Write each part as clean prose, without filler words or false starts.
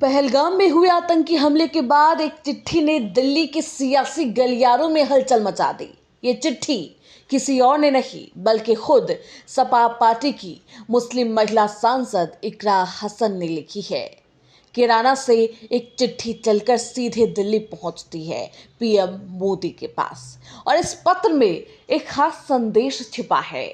पहलगाम में हुए आतंकी हमले के बाद एक चिट्ठी ने दिल्ली के सियासी गलियारों में हलचल मचा दी। ये चिट्ठी किसी और ने नहीं बल्कि खुद सपा पार्टी की मुस्लिम महिला सांसद इकरा हसन ने लिखी है। किराना से एक चिट्ठी चलकर सीधे दिल्ली पहुंचती है पीएम मोदी के पास और इस पत्र में एक खास संदेश छिपा है।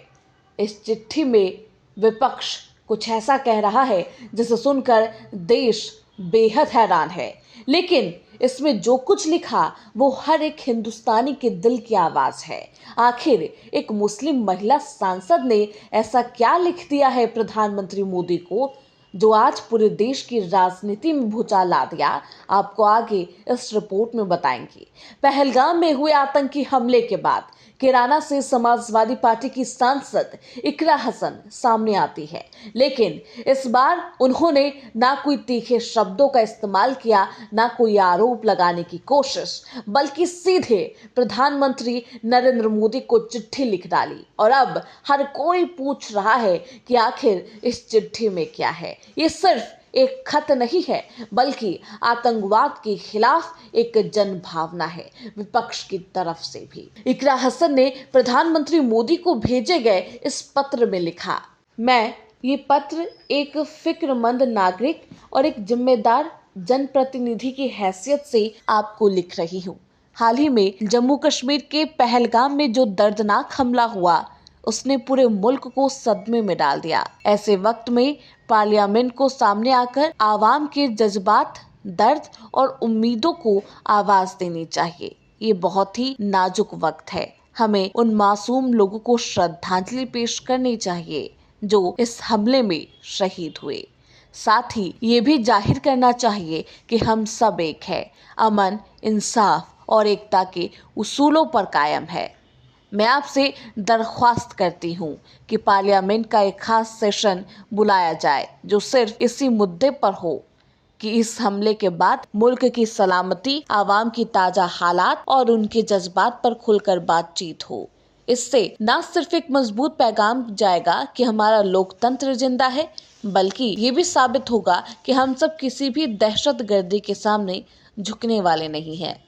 इस चिट्ठी में विपक्ष कुछ ऐसा कह रहा है जिसे सुनकर देश बेहद हैरान है, लेकिन इसमें जो कुछ लिखा वो हर एक हिंदुस्तानी के दिल की आवाज है। आखिर एक मुस्लिम महिला सांसद ने ऐसा क्या लिख दिया है प्रधानमंत्री मोदी को जो आज पूरे देश की राजनीति में भूचाल ला दिया? आपको आगे इस रिपोर्ट में बताएंगे। पहलगाम में हुए आतंकी हमले के बाद किराना से समाजवादी पार्टी की सांसद इकरा हसन सामने आती है, लेकिन इस बार उन्होंने ना कोई तीखे शब्दों का इस्तेमाल किया, ना कोई आरोप लगाने की कोशिश, बल्कि सीधे प्रधानमंत्री नरेंद्र मोदी को चिट्ठी लिख डाली। और अब हर कोई पूछ रहा है कि आखिर इस चिट्ठी में क्या है। ये सिर्फ एक खत नहीं है बल्कि आतंकवाद के खिलाफ एक जन भावना है, विपक्ष की तरफ से भी। इकरा हसन ने प्रधानमंत्री मोदी को भेजे गए इस पत्र में लिखा, मैं ये पत्र एक फिक्रमंद नागरिक और एक जिम्मेदार जनप्रतिनिधि की हैसियत से आपको लिख रही हूँ। हाल ही में जम्मू कश्मीर के पहलगाम में जो दर्दनाक हमला हुआ उसने पूरे मुल्क को सदमे में डाल दिया। ऐसे वक्त में पार्लियामेंट को सामने आकर आवाम के जज्बात, दर्द और उम्मीदों को आवाज देनी चाहिए। ये बहुत ही नाजुक वक्त है। हमें उन मासूम लोगों को श्रद्धांजलि पेश करनी चाहिए जो इस हमले में शहीद हुए। साथ ही ये भी जाहिर करना चाहिए कि हम सब एक है, अमन, इंसाफ और एकता के उसूलों पर कायम है। मैं आपसे दरख्वास्त करती हूँ कि पार्लियामेंट का एक खास सेशन बुलाया जाए जो सिर्फ इसी मुद्दे पर हो कि इस हमले के बाद मुल्क की सलामती, आवाम की ताजा हालात और उनके जज्बात पर खुलकर बातचीत हो। इससे न सिर्फ एक मजबूत पैगाम जाएगा कि हमारा लोकतंत्र जिंदा है, बल्कि ये भी साबित होगा कि हम सब किसी भी दहशतगर्दी के सामने झुकने वाले नहीं हैं।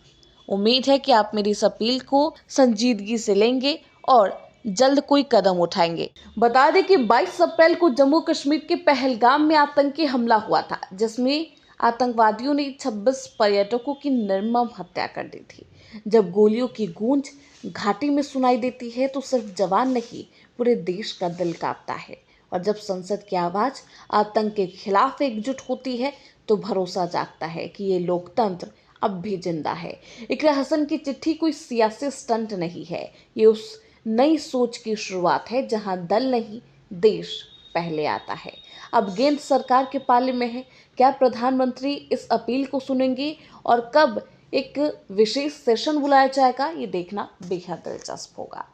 उम्मीद है कि आप मेरी इस अपील को संजीदगी से लेंगे और जल्द कोई कदम उठाएंगे। बता दें कि 22 अप्रैल को जम्मू कश्मीर के पहलगाम में आतंकी हमला हुआ था, जिसमें आतंकवादियों ने 26 पर्यटकों की निर्मम हत्या कर दी थी। जब गोलियों की गूंज घाटी में सुनाई देती है तो सिर्फ जवान नहीं, पूरे देश का दिल कांपता है। और जब संसद की आवाज आतंक के खिलाफ एकजुट होती है तो भरोसा जागता है कि ये लोकतंत्र अब भी जिंदा है। इकरा हसन की चिट्ठी कोई सियासी स्टंट नहीं है, ये उस नई सोच की शुरुआत है जहां दल नहीं, देश पहले आता है। अब गेंद सरकार के पाले में है। क्या प्रधानमंत्री इस अपील को सुनेंगे और कब एक विशेष सेशन बुलाया जाएगा, ये देखना बेहद दिलचस्प होगा।